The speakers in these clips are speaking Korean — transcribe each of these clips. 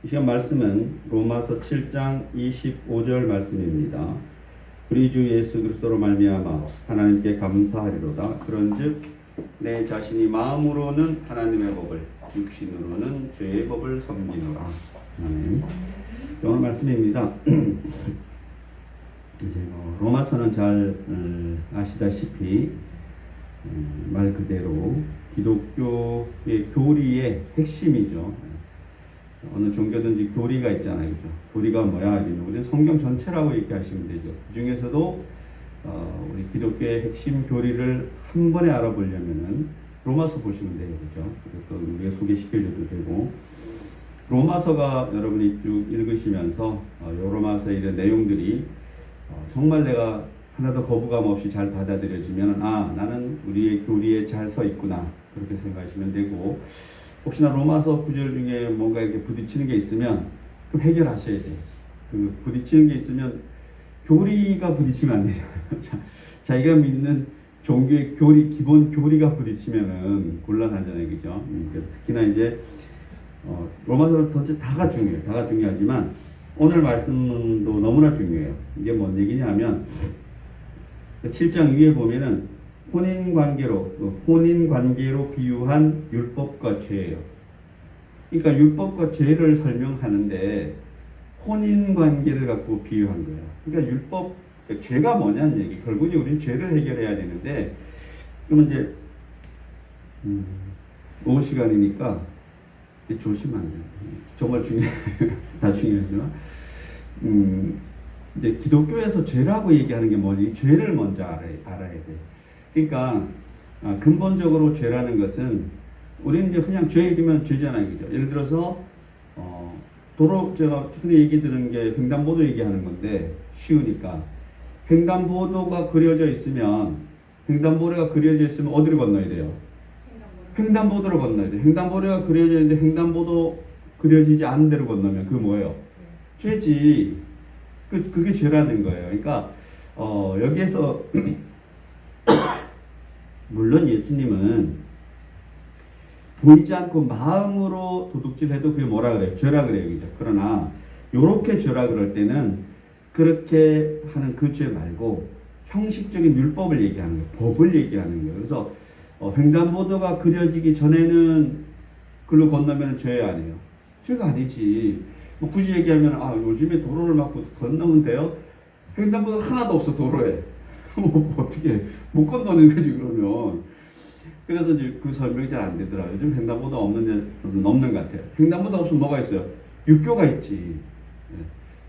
이 시간 말씀은 로마서 7장 25절 말씀입니다. 우리 주 예수 그리스도로 말미암아 하나님께 감사하리로다. 그런즉 내 자신이 마음으로는 하나님의 법을, 육신으로는 죄의 법을 섬기노라. 아멘. 오늘 말씀입니다. 이제 로마서는 잘 아시다시피 말 그대로 기독교의 교리의 핵심이죠. 어느 종교든지 교리가 있잖아요, 그죠? 교리가 뭐야? 우리는 성경 전체라고 얘기하시면 되죠. 그 중에서도 우리 기독교의 핵심 교리를 한 번에 알아보려면은 로마서 보시면 돼요, 그죠? 그것도 우리가 소개시켜줘도 되고, 로마서가 여러분이 쭉 읽으시면서 요 로마서의 이런 내용들이 정말 내가 하나도 거부감 없이 잘 받아들여지면 나는 우리의 교리에 잘 서 있구나, 그렇게 생각하시면 되고, 혹시나 로마서 구절 중에 뭔가 이렇게 부딪히는 게 있으면 그럼 해결하셔야 돼요. 그 부딪히는 게 있으면 교리가 부딪히면 안 되잖아요. 자기가 믿는 종교의 교리, 기본 교리가 부딪히면은 곤란하잖아요, 그죠? 그래서 특히나 이제 로마서 전체 다가 중요해요. 다가 중요하지만 오늘 말씀도 너무나 중요해요. 이게 뭔 얘기냐면 7장 위에 보면은 혼인관계로 비유한 율법과 죄예요. 그러니까 율법과 죄를 설명하는데 혼인관계를 갖고 비유한 거예요. 그러니까 죄가 뭐냐는 얘기. 결국에 우리는 죄를 해결해야 되는데, 그러면 이제 5시간이니까 조심하면 돼요. 정말 다 중요하지만 이제 기독교에서 죄라고 얘기하는 게 뭐니? 죄를 먼저 알아야 돼. 그러니까 근본적으로 죄라는 것은 우리는 이제 그냥 죄 얘기면 죄잖아요, 그죠? 예를 들어서 제가 흔히 얘기 드는 게 횡단보도 얘기하는 건데 쉬우니까 횡단보도가 그려져 있으면 어디를 건너야 돼요? 횡단보도로 건너야 돼. 횡단보도가 그려져 있는데 횡단보도 그려지지 않은 대로 건너면 그게 뭐예요? 죄지. 그게 죄라는 거예요. 그러니까 여기에서 물론 예수님은 보이지 않고 마음으로 도둑질해도 그게 뭐라 그래요? 죄라 그래요, 그죠? 그러나 요렇게 죄라 그럴 때는 그렇게 하는 그 죄 말고 형식적인 율법을 얘기하는 거예요. 법을 얘기하는 거예요. 그래서 횡단보도가 그려지기 전에는 글로 건너면 죄 아니에요? 죄가 아니지. 뭐 굳이 얘기하면 요즘에 도로를 막고 건너면 돼요? 횡단보도 하나도 없어, 도로에. 뭐 어떻게 못 건너는 거지 그러면. 그래서 이제 그 설명이 잘 안 되더라고요. 요즘 횡단보도 없는 것 같아요. 횡단보도 없으면 뭐가 있어요? 육교가 있지.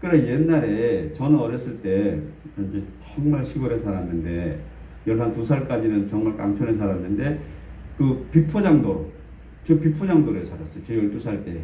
그래 옛날에 저는 어렸을 때 이제 정말 시골에 살았는데 12살까지는 정말 깡촌에 살았는데 그 비포장도로, 저 비포장도로에 살았어요. 제 12살 때.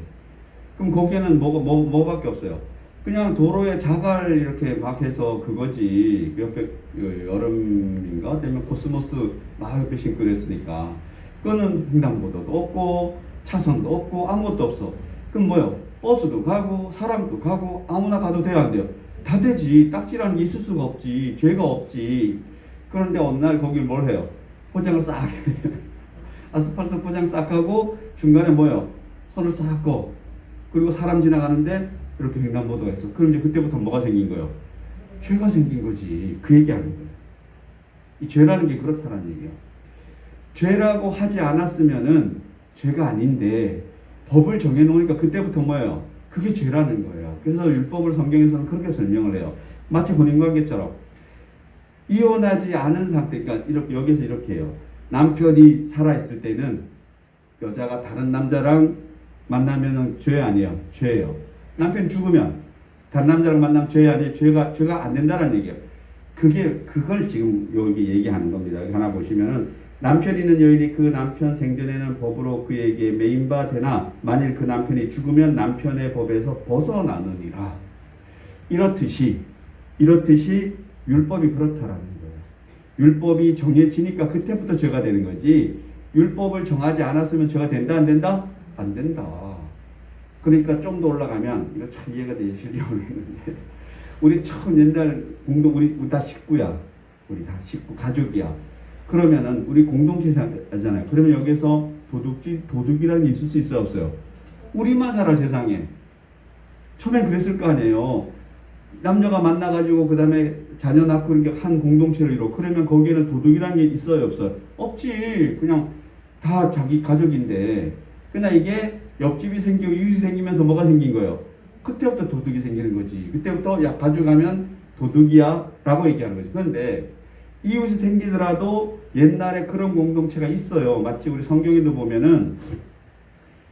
그럼 거기에는 뭐밖에 없어요. 그냥 도로에 자갈 이렇게 막 해서 그거지. 옆에 여름인가 되면 코스모스 막 옆에 신고 그랬으니까. 그거는 횡단보도도 없고 차선도 없고 아무것도 없어. 그럼 뭐요? 버스도 가고 사람도 가고 아무나 가도 돼요, 안 돼요? 다 되지. 딱지라는 게 있을 수가 없지. 죄가 없지. 그런데 어느 날 거기 뭘 해요? 포장을 싹 아스팔트 포장 싹 하고 중간에 뭐요? 선을 싹 꺼. 그리고 사람 지나가는데 이렇게 횡단보도가 있어. 그럼 이제 그때부터 뭐가 생긴 거예요? 죄가 생긴 거지. 그 얘기하는 거예요. 이 죄라는 게 그렇다는 얘기예요. 죄라고 하지 않았으면은 죄가 아닌데 법을 정해놓으니까 그때부터 뭐예요? 그게 죄라는 거예요. 그래서 율법을 성경에서는 그렇게 설명을 해요. 마치 혼인관계처럼 이혼하지 않은 상태, 그러니까 여기서 이렇게 해요. 남편이 살아있을 때는 여자가 다른 남자랑 만나면은 죄 아니에요? 죄예요. 남편이 죽으면 다른 남자랑 만나면 죄 아니에요? 죄가 안 된다는 얘기예요. 그걸 지금 여기 얘기하는 겁니다. 여기 하나 보시면은 남편 있는 여인이 그 남편 생전에는 법으로 그에게 매인바 되나 만일 그 남편이 죽으면 남편의 법에서 벗어나느니라. 이렇듯이 율법이 그렇다라는 거예요. 율법이 정해지니까 그때부터 죄가 되는 거지. 율법을 정하지 않았으면 죄가 된다 안 된다? 안 된다. 그러니까 좀 더 올라가면 이거 참 이해가 되시려고 했는데 우리 처음 옛날 우리 다 식구야. 우리 다 식구 가족이야. 그러면은 우리 공동체 살잖아요. 그러면 여기서 도둑이라는 게 있을 수 있어요, 없어요? 우리만 살아 세상에. 처음엔 그랬을 거 아니에요. 남녀가 만나가지고 그 다음에 자녀 낳고 이렇게 한 공동체를 이루고 그러면 거기에는 도둑이라는 게 있어요, 없어요? 없지. 그냥 다 자기 가족인데. 그러나 이게 옆집이 생기고 이웃이 생기면서 뭐가 생긴 거예요? 그때부터 도둑이 생기는 거지. 그때부터 야 가져가면 도둑이야 라고 얘기하는 거지. 그런데 이웃이 생기더라도 옛날에 그런 공동체가 있어요. 마치 우리 성경에도 보면은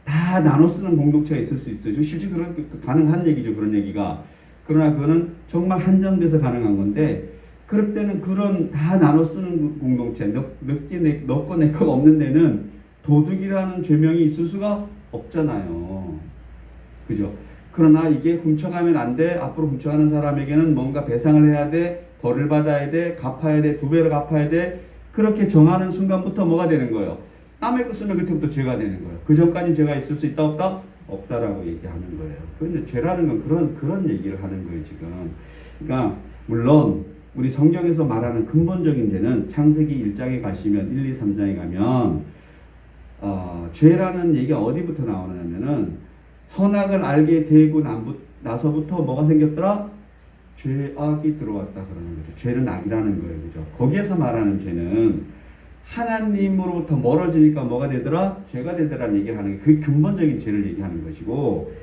다 나눠 쓰는 공동체가 있을 수 있어요. 실제 그런 가능한 얘기죠. 그런 얘기가. 그러나 그거는 정말 한정돼서 가능한 건데 그럴 때는 그런 다 나눠 쓰는 공동체 너 거 내 거가 없는 데는 도둑이라는 죄명이 있을 수가 없잖아요. 그죠? 그러나 이게 훔쳐가면 안 돼. 앞으로 훔쳐가는 사람에게는 뭔가 배상을 해야 돼. 벌을 받아야 돼. 갚아야 돼. 2배로 갚아야 돼. 그렇게 정하는 순간부터 뭐가 되는 거예요? 남의 거 쓰면 그때부터 죄가 되는 거예요. 그 전까지 죄가 있을 수 있다 없다? 없다라고 얘기하는 거예요. 그런데 죄라는 건 그런 얘기를 하는 거예요, 지금. 그러니까 물론 우리 성경에서 말하는 근본적인 죄는 창세기 1장에 가시면 1, 2, 3장에 가면 죄라는 얘기가 어디부터 나오냐면은 선악을 알게 되고 나서부터 뭐가 생겼더라? 죄악이 들어왔다 그러는 거죠. 죄는 악이라는 거예요. 그죠? 거기에서 말하는 죄는 하나님으로부터 멀어지니까 뭐가 되더라? 죄가 되더라는 얘기를 하는 게 그 근본적인 죄를 얘기하는 것이고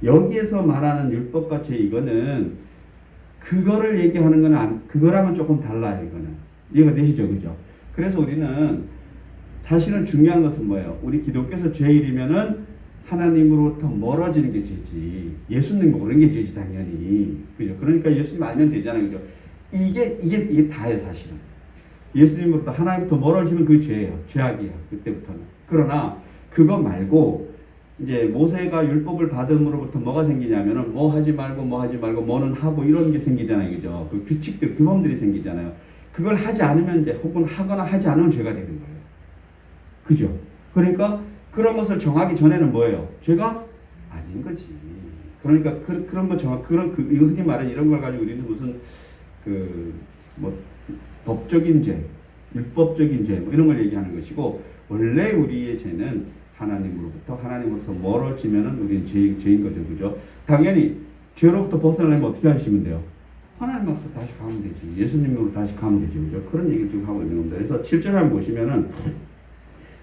여기에서 말하는 율법과 죄 이거는 그거를 얘기하는 거는 그거랑은 조금 달라요. 이거는 이해가 되시죠? 그죠? 그래서 우리는 사실은 중요한 것은 뭐예요? 우리 기독교에서 죄일이면은 하나님으로부터 멀어지는 게 죄지. 예수님 모르는 게 죄지 당연히. 그죠? 그러니까 예수님 알면 되잖아요. 그죠? 이게 다예요, 사실은. 예수님으로부터 하나님부터 멀어지면 그게 죄예요. 죄악이에요. 그때부터는. 그러나 그거 말고 이제 모세가 율법을 받음으로부터 뭐가 생기냐면은 뭐 하지 말고 뭐는 하고 이런 게 생기잖아요. 그죠? 그 규칙들, 규범들이 생기잖아요. 그걸 하지 않으면 이제 혹은 하거나 하지 않으면 죄가 되는 거예요. 그죠? 그러니까 그런 것을 정하기 전에는 뭐예요? 죄가 아닌 거지. 그러니까 그런 거 흔히 말하는 이런 걸 가지고 우리는 무슨 법적인 죄, 율법적인 죄 이런 걸 얘기하는 것이고 원래 우리의 죄는 하나님으로부터 멀어지면은 우리는 죄인 거죠. 그죠? 당연히 죄로부터 벗어나려면 어떻게 하시면 돼요? 하나님으로부터 다시 가면 되지. 예수님으로 다시 가면 되지. 그죠? 그런 얘기를 지금 하고 있는 겁니다. 그래서 7절 한번 보시면은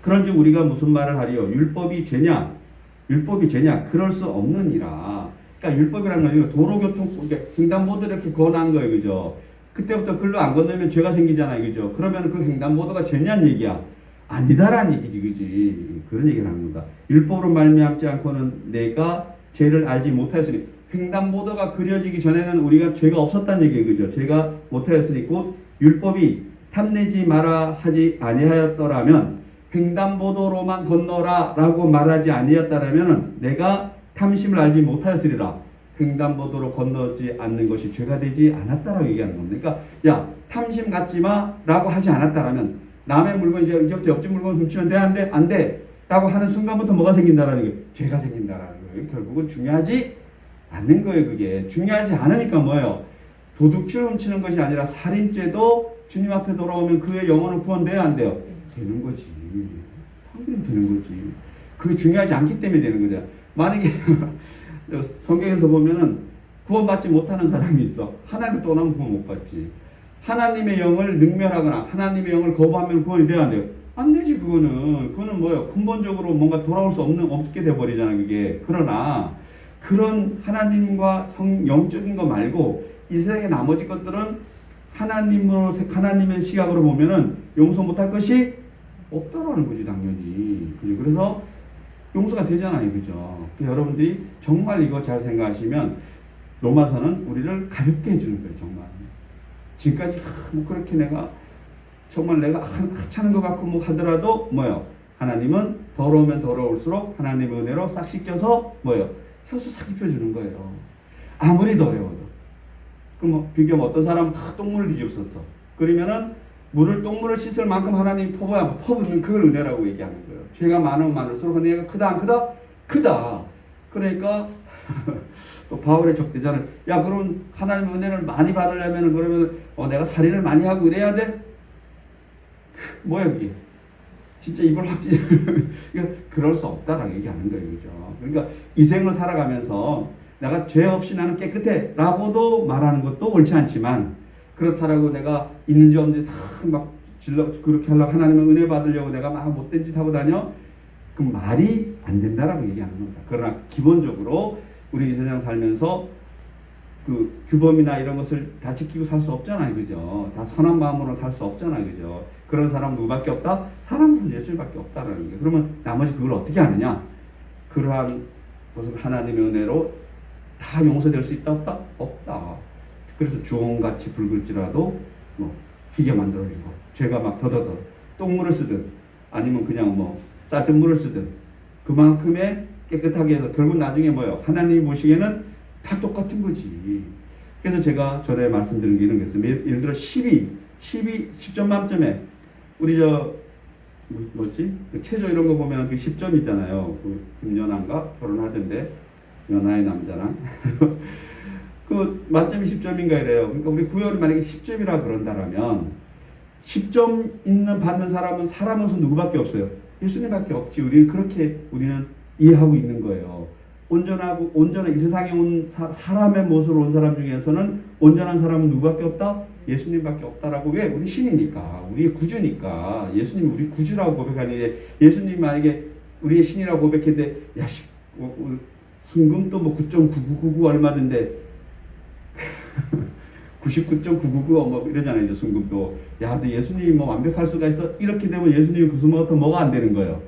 그런즉 우리가 무슨 말을 하리요? 율법이 죄냐? 그럴 수 없느니라. 그러니까 율법이라는 건 도로교통 횡단보도 이렇게 권한 거예요. 그죠? 그때부터 글로 안 건너면 죄가 생기잖아요. 그죠? 그러면 그 횡단보도가 죄냐는 얘기야. 아니다라는 얘기지. 그지? 그런 얘기를 하는 거다. 율법으로 말미암지 않고는 내가 죄를 알지 못하였으니 횡단보도가 그려지기 전에는 우리가 죄가 없었다는 얘기예요. 그죠? 죄가 못하였으니 곧 율법이 탐내지 마라 하지 아니하였더라면 횡단보도로만 건너라 라고 말하지 아니었다라면 내가 탐심을 알지 못하였으리라. 횡단보도로 건너지 않는 것이 죄가 되지 않았다라고 얘기하는 겁니다. 그러니까 야 탐심 갖지 마 라고 하지 않았다라면 남의 물건 이제부터 옆집 물건 훔치면 돼? 안 돼? 안 돼 라고 하는 순간부터 뭐가 생긴다라는 거예요? 죄가 생긴다라는 거예요. 결국은 중요하지 않는 거예요. 그게 중요하지 않으니까 뭐예요? 도둑질 훔치는 것이 아니라 살인죄도 주님 앞에 돌아오면 그의 영혼은 구원돼야 안 돼요? 되는 거지. 당연히 되는 거지. 그게 중요하지 않기 때문에 되는 거죠. 만약에 성경에서 보면은 구원받지 못하는 사람이 있어. 하나님을 떠나면 구원 못 받지. 하나님의 영을 능멸하거나 하나님의 영을 거부하면 구원이 돼야 안 돼요? 안 되지. 그거는 뭐예요? 근본적으로 뭔가 돌아올 수 없게 돼버리잖아 그게. 그러나 그런 하나님과 영적인 거 말고 이 세상의 나머지 것들은 하나님의 시각으로 보면은 용서 못할 것이 없다라는 거지 당연히. 그래서 용서가 되잖아요. 그죠? 여러분들이 정말 이거 잘 생각하시면 로마서는 우리를 가볍게 해주는 거예요. 정말. 지금까지 그렇게 정말 내가 하찮은 것 같고 뭐 하더라도 뭐예요? 하나님은 더러우면 더러울수록 하나님의 은혜로 싹 씻겨서 뭐예요? 세워서 싹 입혀주는 거예요. 아무리 더러워도. 그럼 비교하면 어떤 사람은 다 똥물을 뒤집었어. 그러면은 똥물을 씻을 만큼 하나님이 퍼붓는 그걸 은혜라고 얘기하는 거예요. 죄가 많으면 많을수록 은혜가 크다 안 크다? 크다. 그러니까 또 바울의 적대자는 야 그럼 하나님의 은혜를 많이 받으려면 그러면 내가 살인을 많이 하고 이래야 돼? 뭐야 그게? 진짜 이걸 확진 그럴 수 없다라고 얘기하는 거예요. 그죠? 그러니까 이 생을 살아가면서 내가 죄 없이 나는 깨끗해 라고도 말하는 것도 옳지 않지만, 그렇다라고 내가 있는지 없는지 다 막 그렇게 하려고, 하나님의 은혜 받으려고 내가 막 못된 짓 하고 다녀? 그 말이 안 된다라고 얘기하는 겁니다. 그러나 기본적으로 우리 이 세상 살면서 그 규범이나 이런 것을 다 지키고 살 수 없잖아요. 그죠? 다 선한 마음으로 살 수 없잖아요. 그죠? 그런 사람 누구밖에 없다? 사람은 예수님밖에 없다라는 게. 그러면 나머지 그걸 어떻게 하느냐? 그러한 것은 하나님의 은혜로 다 용서될 수 있다? 없다? 없다. 그래서 주홍같이 붉을지라도 뭐 희게 만들어주고, 죄가 막 더더더 똥물을 쓰든 아니면 그냥 뭐 쌀뜨물을 쓰든 그만큼의 깨끗하게 해서 결국 나중에 뭐예요? 하나님 보시기에는 다 똑같은 거지. 그래서 제가 전에 말씀드린 게 이런 게 있어요. 예를 들어 10점 만점에 우리 뭐지? 그 체조 이런 거 보면 그 10점 있잖아요. 그 김연아인가 결혼하던데, 연하의 남자랑 그 만점이 10점인가 이래요. 그러니까 우리 구역이 만약에 10점이라 그런다라면 10점 있는 받는 사람은 사람으로서 누구밖에 없어요? 예수님밖에 없지. 우리는 이해하고 있는 거예요. 온전한 이 세상에 온 사람의 모습으로 온 사람 중에서는 온전한 사람은 누구밖에 없다? 예수님밖에 없다라고. 왜? 우리 신이니까, 우리의 구주니까. 예수님이 우리 구주라고 고백하는데, 예수님이 만약에 우리의 신이라고 고백했는데, 야, 순금도 뭐 9.9999 얼마던데 99.999 뭐 이러잖아요. 이제 순금도. 야, 너 예수님이 뭐 완벽할 수가 있어? 이렇게 되면 예수님이 그 순간부터 뭐가 안 되는 거예요?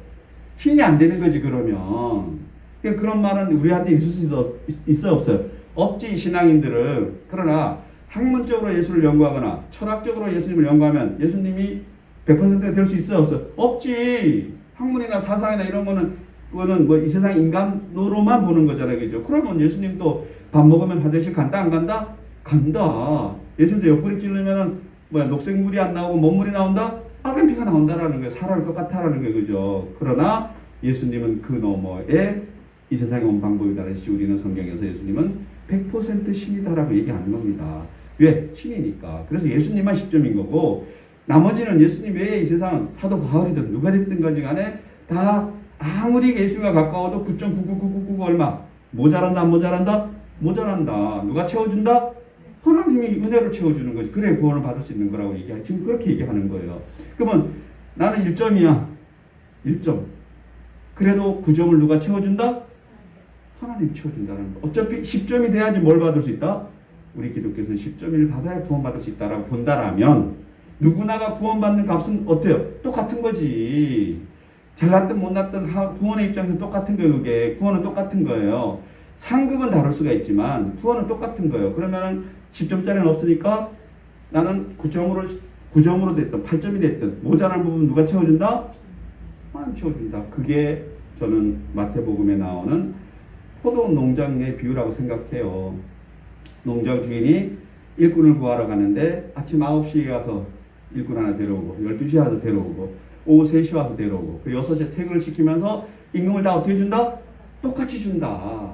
신이 안 되는 거지, 그러면. 그러니까 그런 말은 우리한테 있을 수 있어요, 없어요? 없지, 신앙인들은. 그러나 학문적으로 예수를 연구하거나 철학적으로 예수님을 연구하면 예수님이 100%가 될 수 있어요, 없어요? 없지. 학문이나 사상이나 이런 그거는 뭐 이 세상 인간으로만 보는 거잖아요, 그죠? 그러면 예수님도 밥 먹으면 화장실 간다, 안 간다? 간다. 예수님도 옆구리 찌르면은 녹색물이 안 나오고 뭔물이 나온다? 빨간 피가 나온다라는 거예요. 사람이 똑같다라는 거예요, 그죠? 그러나 예수님은 그 너머에 이 세상에 온 방법이 다르시, 우리는 성경에서 예수님은 100% 신이다라고 얘기하는 겁니다. 왜? 신이니까. 그래서 예수님만 10점인 거고, 나머지는 예수님 외에 이 세상은 사도 바울이든 누가 됐든 간에 다 아무리 예수님과 가까워도 9.99999 얼마? 모자란다, 안 모자란다? 모자란다. 누가 채워준다? 하나님이 은혜로 채워주는 거지. 그래 구원을 받을 수 있는 거라고 얘기하지. 지금 그렇게 얘기하는 거예요. 그러면 나는 1점이야. 1점. 그래도 9점을 누가 채워준다? 하나님 채워준다는 거. 어차피 10점이 돼야지 뭘 받을 수 있다? 우리 기독교에서는 10점을 받아야 구원받을 수 있다라고 본다라면, 누구나가 구원받는 값은 어때요? 똑같은 거지. 잘났든 못났든 구원의 입장에서 똑같은 거예요. 그게 구원은 똑같은 거예요. 상급은 다를 수가 있지만 구원은 똑같은 거예요. 그러면은 10점짜리는 없으니까 나는 9점으로 됐든 8점이 됐든 모자란 부분 누가 채워준다? 하나님 채워준다. 그게 저는 마태복음에 나오는 포도 농장의 비유라고 생각해요. 농장 주인이 일꾼을 구하러 가는데 아침 9시에 가서 일꾼 하나 데려오고, 12시에 와서 데려오고, 오후 3시에 와서 데려오고, 그 6시에 퇴근을 시키면서 임금을 다 어떻게 준다? 똑같이 준다.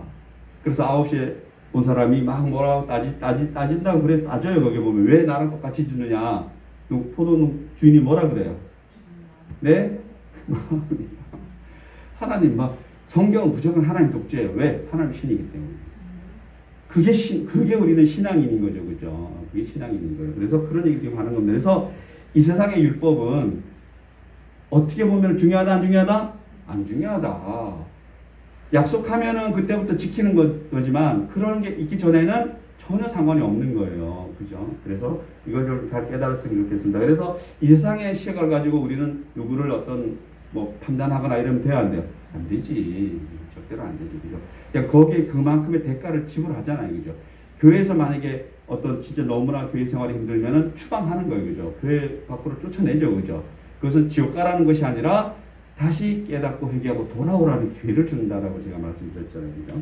그래서 9시에 온 사람이 막 뭐라고 따진다고 그래. 따져요. 거기 보면. 왜 나랑 똑같이 주느냐? 포도 주인이 뭐라 그래요? 네? 하나님 성경은 무조건 하나님 독재예요. 왜? 하나님 신이기 때문에. 그게 우리는 신앙인인 거죠. 그죠? 그게 신앙인인 거예요. 그래서 그런 얘기 지금 하는 겁니다. 그래서 이 세상의 율법은 어떻게 보면 중요하다, 안 중요하다? 안 중요하다. 약속하면은 그때부터 지키는 거지만 그런 게 있기 전에는 전혀 상관이 없는 거예요. 그죠? 그래서 이걸 좀 잘 깨달았으면 좋겠습니다. 그래서 이 세상의 시각을 가지고 우리는 누구를 어떤 판단하거나 이러면 돼야 안 돼요? 안 되지. 절대로 안 되지. 그죠? 그러니까 거기에 그만큼의 대가를 지불하잖아요. 그죠? 교회에서 만약에 어떤 진짜 너무나 교회 생활이 힘들면은 추방하는 거예요. 그죠? 교회 밖으로 쫓아내죠. 그죠? 그것은 지옥 가라는 것이 아니라 다시 깨닫고 회개하고 돌아오라는 기회를 준다라고 제가 말씀드렸잖아요. 그죠?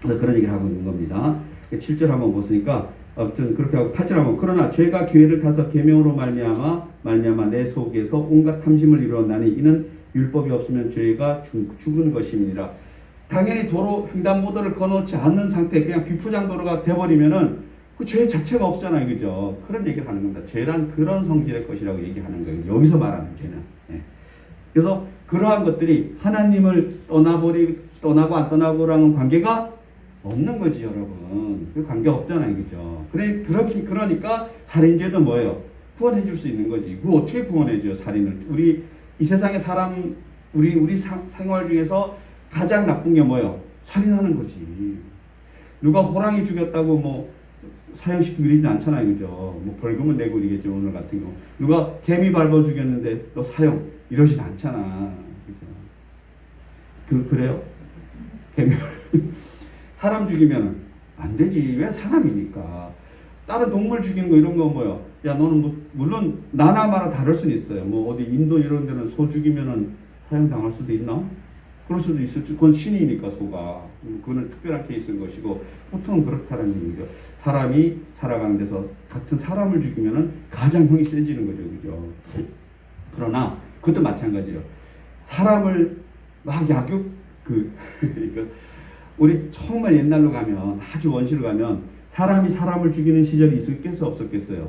그래서 그런 얘기를 하고 있는 겁니다. 7절 한번 보시니까 아무튼 그렇게 하고 8절 한번, 그러나 죄가 기회를 타서 계명으로 말미암아 내 속에서 온갖 탐심을 이루었나니 이는 율법이 없으면 죄가 죽은 것임이니라. 당연히 도로 횡단보도를 거놓지 않는 상태, 그냥 비포장도로가 돼버리면은 그 죄 자체가 없잖아요. 그죠? 그런 얘기를 하는 겁니다. 죄란 그런 성질의 것이라고 얘기하는 거예요. 여기서 말하는 죄는. 예. 그래서 그러한 것들이 하나님을 떠나고 안 떠나고라는 관계가 없는 거지, 여러분. 그 관계 없잖아요, 그죠? 그러니까 살인죄도 뭐예요? 구원해 줄 수 있는 거지. 그 어떻게 구원해줘요, 살인을? 우리 이 세상의 사람, 우리 생활 중에서 가장 나쁜 게 뭐예요? 살인하는 거지. 누가 호랑이 죽였다고 뭐 사형시키고 이러진 않잖아요, 그죠? 뭐 벌금은 내고 이러겠죠, 오늘 같은 경우. 누가 개미 밟아 죽였는데 너 사형 이러진 않잖아, 그죠? 그래요? 개미 사람 죽이면 안 되지. 왜? 사람이니까. 다른 동물 죽이는 거 이런 거 뭐야? 야, 너는 뭐, 물론 나나마나 다를 수는 있어요. 뭐 어디 인도 이런 데는 소 죽이면은 사형 당할 수도 있나? 그럴 수도 있을지. 그건 신이니까 소가. 그거는 특별한 케이스인 것이고 보통은 그렇다는 얘기죠. 사람이 살아가는 데서 같은 사람을 죽이면은 가장 형이 세지는 거죠, 그죠? 그러나 그것도 마찬가지예요. 사람을 막 우리 정말 옛날로 가면, 아주 원시로 가면 사람이 사람을 죽이는 시절이 있었겠어, 없었겠어요?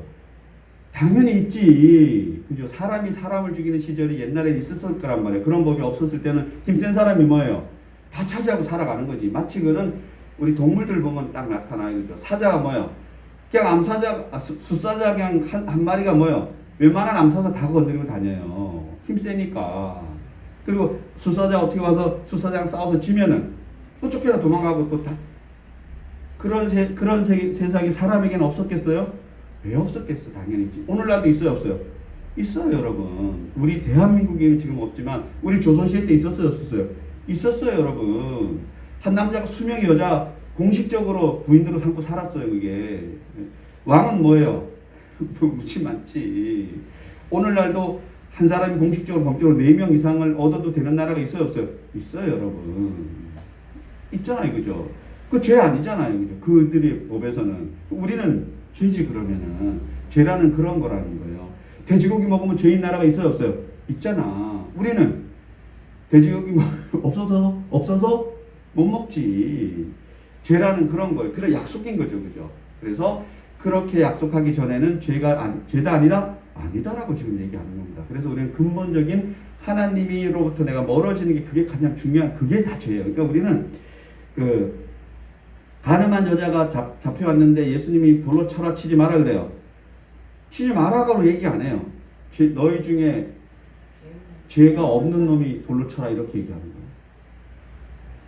당연히 있지. 그죠? 사람이 사람을 죽이는 시절이 옛날에 있었을 거란 말이에요. 그런 법이 없었을 때는 힘센 사람이 뭐예요? 다 차지하고 살아가는 거지. 마치 그는 우리 동물들 보면 딱 나타나요. 그죠? 사자가 뭐예요? 그냥 숫사자 그냥 한 마리가 뭐예요? 웬만한 암사자 다 건드리고 다녀요. 힘 세니까. 그리고 숫사자 어떻게 와서 숫사자랑 싸워서 지면은 또 쫓겨나 도망가고 또 다. 그런 세상이 사람에게는 없었겠어요? 왜 없었겠어? 당연히 있지. 오늘날도 있어요, 없어요? 있어요, 여러분. 우리 대한민국에는 지금 없지만 우리 조선시대 때 있었어요, 없었어요? 있었어요, 여러분. 한 남자가 수명의 여자 공식적으로 부인으로 삼고 살았어요, 그게. 왕은 뭐예요? 무지 많지. 오늘날도 한 사람이 공식적으로 법적으로 4명 이상을 얻어도 되는 나라가 있어요, 없어요? 있어요, 여러분. 있잖아요, 그죠? 그 죄 아니잖아요, 그죠? 그들의 법에서는. 우리는 죄지, 그러면은. 죄라는 그런 거라는 거예요. 돼지고기 먹으면 죄인 나라가 있어요, 없어요? 있잖아. 우리는 돼지고기 없어서 못 먹지. 죄라는 그런 거예요. 그래, 약속인 거죠, 그죠? 그래서 그렇게 약속하기 전에는 죄다 아니다? 아니다라고 지금 얘기하는 겁니다. 그래서 우리는 근본적인 하나님으로부터 내가 멀어지는 게 그게 가장 중요한, 그게 다 죄예요. 그러니까 우리는 가늠한 여자가 잡혀왔는데 예수님이 돌로 쳐라, 치지 마라 그래요. 치지 마라고 얘기 안 해요. 너희 중에 죄가 없는 놈이 돌로 쳐라, 이렇게 얘기하는 거예요.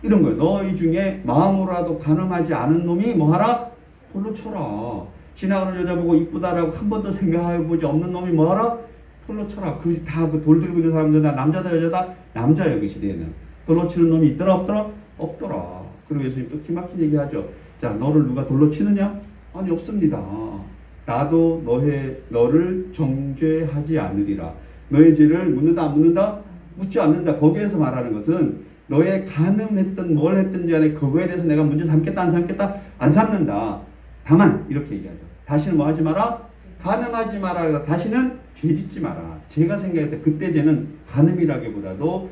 이런 거예요. 너희 중에 마음으로라도 가늠하지 않은 놈이 뭐하라? 돌로 쳐라. 지나가는 여자 보고 이쁘다라고 한 번도 생각해보지 없는 놈이 뭐하라? 돌로 쳐라. 그 돌 들고 있는 사람들 다 남자다, 여자다? 남자예요, 그 시대에는. 돌로 치는 놈이 있더라, 없더라? 없더라. 그리고 예수님 또 기막힌 얘기하죠. 자, 너를 누가 돌로 치느냐? 아니, 없습니다. 나도 너를 정죄하지 않으리라. 너의 죄를 묻는다, 안 묻는다? 묻지 않는다. 거기에서 말하는 것은 너의 가늠했던 뭘 했든지 간에 그거에 대해서 내가 문제 삼겠다, 안 삼겠다? 안 삼는다. 다만 이렇게 얘기하죠. 다시는 뭐 하지 마라? 가늠하지 마라. 다시는 죄 짓지 마라. 제가 생각할 때 그때 죄는 가늠이라기보다도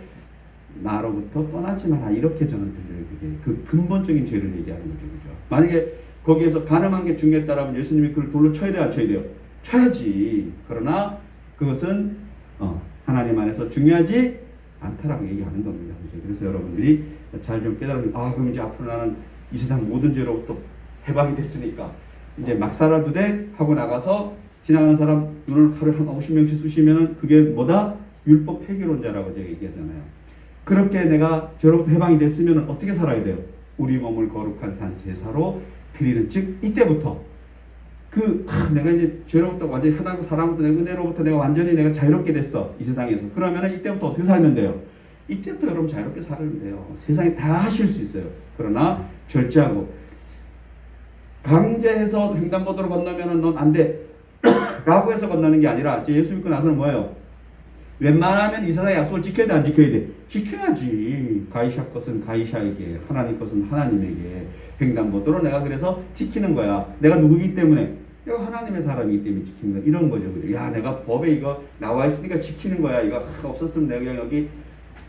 나로부터 떠나지 마라, 이렇게 저는 들려요. 그게 그 근본적인 죄를 얘기하는 거죠, 그죠? 만약에 거기에서 가늠한 게 중요했다라면 예수님이 그걸 돌로 쳐야 돼요, 안 쳐야 돼요? 쳐야지. 그러나 그것은 하나님 안에서 중요하지 않다라고 얘기하는 겁니다, 그죠? 그래서 여러분들이 잘 좀 깨달으면, 그럼 이제 앞으로 나는 이 세상 모든 죄로부터 해방이 됐으니까 이제 막 살아도 돼 하고 나가서 지나가는 사람 눈을 하루에 한 50명씩 쑤시면은 그게 뭐다? 율법 폐기론자라고 제가 얘기하잖아요. 그렇게 내가 죄로부터 해방이 됐으면 어떻게 살아야 돼요? 우리 몸을 거룩한 산 제사로 드리는, 즉 이때부터 내가 이제 죄로부터 완전히 하나님 사랑부터 내 은혜로부터 내가 완전히 내가 자유롭게 됐어, 이 세상에서. 그러면은 이때부터 어떻게 살면 돼요? 이때부터 여러분 자유롭게 살면 돼요. 세상에 다 하실 수 있어요. 그러나 절제하고, 강제해서 횡단보도를 건너면은 넌 안 돼 라고 해서 건너는 게 아니라, 예수 믿고 나서는 뭐예요? 웬만하면 이 세상의 약속을 지켜야 돼, 안 지켜야 돼? 지켜야지. 가이샤 것은 가이샤에게, 하나님 것은 하나님에게. 횡단보도로 내가 그래서 지키는 거야. 내가 누구기 때문에? 내가 하나님의 사람이기 때문에 지키는 거야. 이런 거죠, 그죠? 야, 내가 법에 이거 나와 있으니까 지키는 거야. 이거 없었으면 내가 여기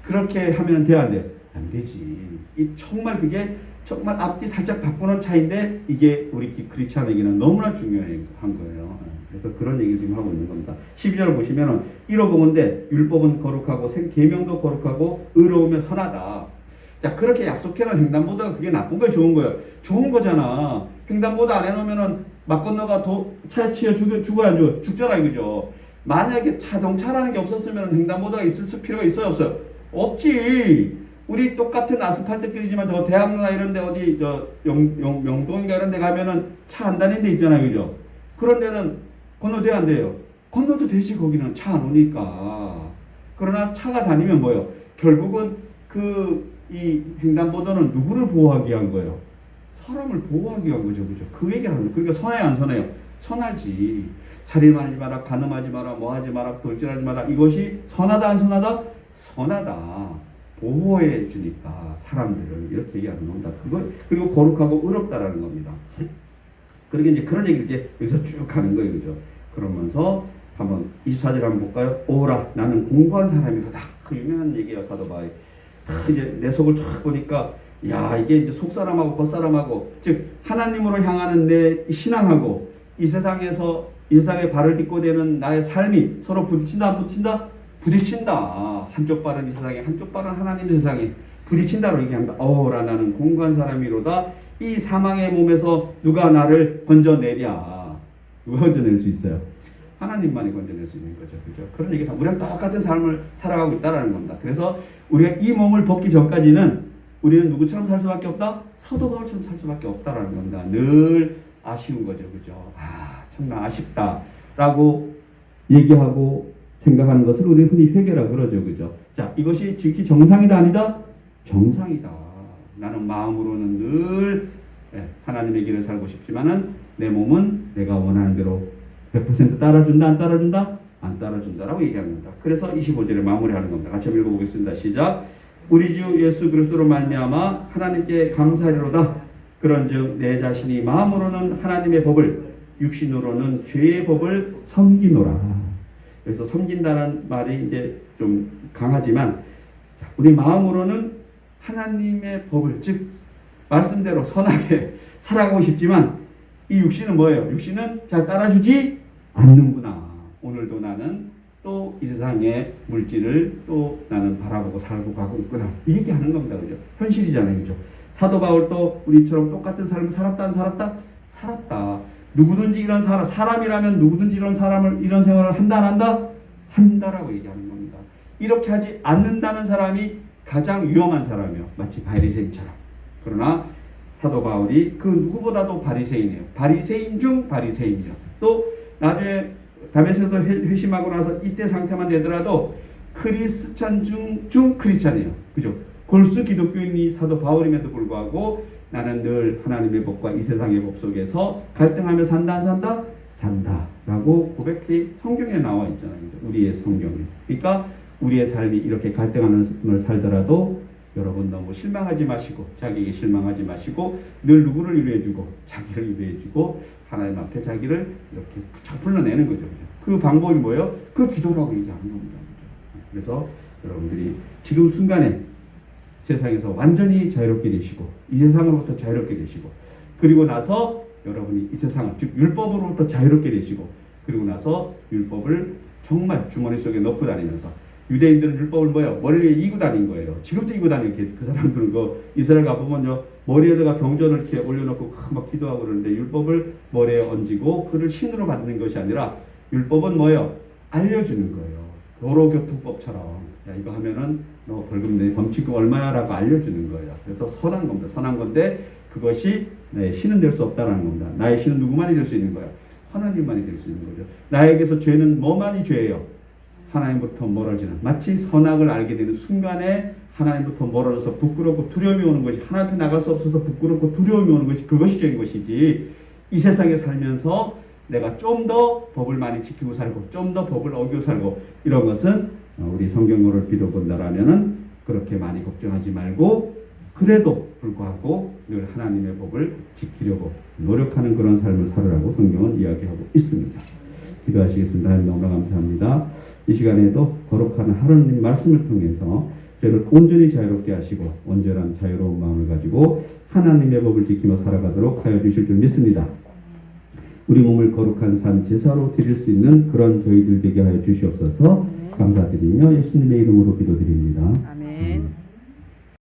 그렇게 하면 돼, 안 돼? 안 되지. 정말 그게 정말 앞뒤 살짝 바꾸는 차이인데 이게 우리 크리스찬에게는 너무나 중요한 거예요. 그래서 그런 얘기를 지금 하고 있는 겁니다. 12절을 보시면 이러보건대 율법은 거룩하고 계명도 거룩하고 의로우며 선하다. 자, 그렇게 약속해놓은 횡단보도가 그게 나쁜 거예요, 좋은 거예요? 좋은 거잖아. 횡단보도 안 해놓으면은 막 건너가 차에 치여 죽어야 안 죽어? 죽잖아, 이거죠. 만약에 자동차라는 게 없었으면 횡단보도가 있을 필요가 있어요, 없어요? 없지. 우리 똑같은 아스팔트길이지만 저 대학로나 이런 데 어디 명동인가 이런 데 가면은 차 안 다니는 데 있잖아요, 그죠? 그런 데는 건너돼야 안 돼요. 건너도 되지, 거기는 차 안 오니까. 그러나 차가 다니면 뭐예요? 결국은 이 횡단보도는 누구를 보호하기 위한 거예요? 사람을 보호하기 위한 거죠, 그죠? 그 얘기를 하는 거예요. 그러니까 선해요, 안 선해요? 선하지. 살인하지 마라, 간음하지 마라, 뭐하지 마라, 돌질하지 마라. 이것이 선하다, 안 선하다? 선하다. 보호해 주니까 사람들을 이렇게 얘기하는 겁니다. 그리고 거룩하고 의롭다라는 겁니다. 그러게 이제 그런 얘기를 이제 여기서 쭉 하는 거예요, 그죠? 그러면서 한번 24절 한번 볼까요? 오라, 나는 공고한 사람이로다. 그 유명한 얘기예요, 사도 바울이. 이제 내 속을 쫙 보니까, 야, 이게 이제 속 사람하고 겉 사람하고, 즉 하나님으로 향하는 내 신앙하고 이 세상에 발을 딛고 되는 나의 삶이 서로 부딪힌다, 안 부딪힌다? 부딪힌다. 한쪽 발은 이 세상에, 한쪽 발은 하나님 세상에 부딪힌다로 얘기합니다. 오라, 나는 공고한 사람이로다. 이 사망의 몸에서 누가 나를 건져내랴? 누가 건져낼 수 있어요? 하나님만이 건져낼 수 있는 거죠. 그죠? 그런 얘기다. 우리랑 똑같은 삶을 살아가고 있다는 겁니다. 그래서 우리가 이 몸을 벗기 전까지는 우리는 누구처럼 살 수밖에 없다? 사도 바울처럼 살 수밖에 없다라는 겁니다. 늘 아쉬운 거죠. 그죠? 정말 아쉽다라고 얘기하고 생각하는 것을 우리 흔히 회개라 그러죠. 그죠? 자, 이것이 지극히 정상이다, 아니다? 정상이다. 나는 마음으로는 늘 하나님의 길을 살고 싶지만은 내 몸은 내가 원하는 대로 100% 따라준다, 안 따라준다? 안 따라준다라고 얘기합니다. 그래서 25절에 마무리하는 겁니다. 같이 한번 읽어보겠습니다. 시작. 우리 주 예수 그리스도로 말미암아 하나님께 감사하리로다. 그런즉 내 자신이 마음으로는 하나님의 법을, 육신으로는 죄의 법을 섬기노라. 그래서 섬긴다는 말이 이제 좀 강하지만, 우리 마음으로는 하나님의 법을, 즉 말씀대로 선하게 살아가고 싶지만 이 육신은 뭐예요? 육신은 잘 따라주지 않는구나. 오늘도 나는 또 이 세상의 물질을 또 나는 바라보고 살고 가고 있구나. 이 얘기하는 겁니다. 그죠? 현실이잖아요. 그죠? 사도 바울도 우리처럼 똑같은 삶을 살았다, 안 살았다? 살았다. 누구든지 이런 사람이라면 누구든지 이런 생활을 한다, 안 한다? 한다라고 얘기하는 겁니다. 이렇게 하지 않는다는 사람이 가장 위험한 사람이에요. 마치 바리새인처럼. 그러나 사도 바울이 그 누구보다도 바리새인이에요. 바리새인 중 바리새인이에요. 또 나중에 다메섹에서 회심하고 나서 이때 상태만 되더라도 크리스찬 중 크리스찬이에요. 그죠? 골수 기독교인이 사도 바울임에도 불구하고 나는 늘 하나님의 법과 이 세상의 법 속에서 갈등하며 산다, 안 산다? 산다 라고 고백이 성경에 나와 있잖아요. 우리의 성경에. 그러니까 우리의 삶이 이렇게 갈등하는 삶을 살더라도 여러분 너무 실망하지 마시고, 자기에게 실망하지 마시고, 늘 누구를 위로해주고 자기를 위로해주고 하나님 앞에 자기를 이렇게 쫙 불러내는 거죠. 그 방법이 뭐예요? 그 기도라고 얘기하는 겁니다. 그래서 여러분들이 지금 순간에 세상에서 완전히 자유롭게 되시고 이 세상으로부터 자유롭게 되시고, 그리고 나서 여러분이 이 세상을, 즉 율법으로부터 자유롭게 되시고, 그리고 나서 율법을 정말 주머니 속에 넣고 다니면서, 유대인들은 율법을 뭐예요? 머리에 이고 다닌 거예요. 지금도 이고 다니는 게, 그 사람들은 이스라엘 가보면요, 머리에다가 병전을 이렇게 올려놓고 막 기도하고 그러는데, 율법을 머리에 얹고 그를 신으로 받는 것이 아니라 율법은 뭐예요? 알려주는 거예요. 도로교통법처럼, 야, 이거 하면은 너 벌금 내, 범칙금 얼마야? 라고 알려주는 거예요. 그래서 선한 겁니다. 선한 건데 그것이 나의 신은 될 수 없다는 겁니다. 나의 신은 누구만이 될 수 있는 거예요? 하나님만이 될 수 있는 거죠. 나에게서 죄는 뭐만이 죄예요? 하나님부터 멀어지는, 마치 선악을 알게 되는 순간에 하나님부터 멀어져서 부끄럽고 두려움이 오는 것이, 하나님 앞에 나갈 수 없어서 부끄럽고 두려움이 오는 것이, 그것이 죄인 것이지, 이 세상에 살면서 내가 좀 더 법을 많이 지키고 살고 좀 더 법을 어기고 살고 이런 것은 우리 성경으로 빌어본다라면은 그렇게 많이 걱정하지 말고, 그래도 불구하고 늘 하나님의 법을 지키려고 노력하는 그런 삶을 살으라고 성경은 이야기하고 있습니다. 기도하시겠습니다. 하나님 너무나 감사합니다. 이 시간에도 거룩한 하나님 말씀을 통해서 저희를 온전히 자유롭게 하시고 온전한 자유로운 마음을 가지고 하나님의 법을 지키며 살아가도록 하여 주실 줄 믿습니다. 우리 몸을 거룩한 산 제사로 드릴 수 있는 그런 저희들 되게 하여 주시옵소서. 감사드리며 예수님의 이름으로 기도드립니다.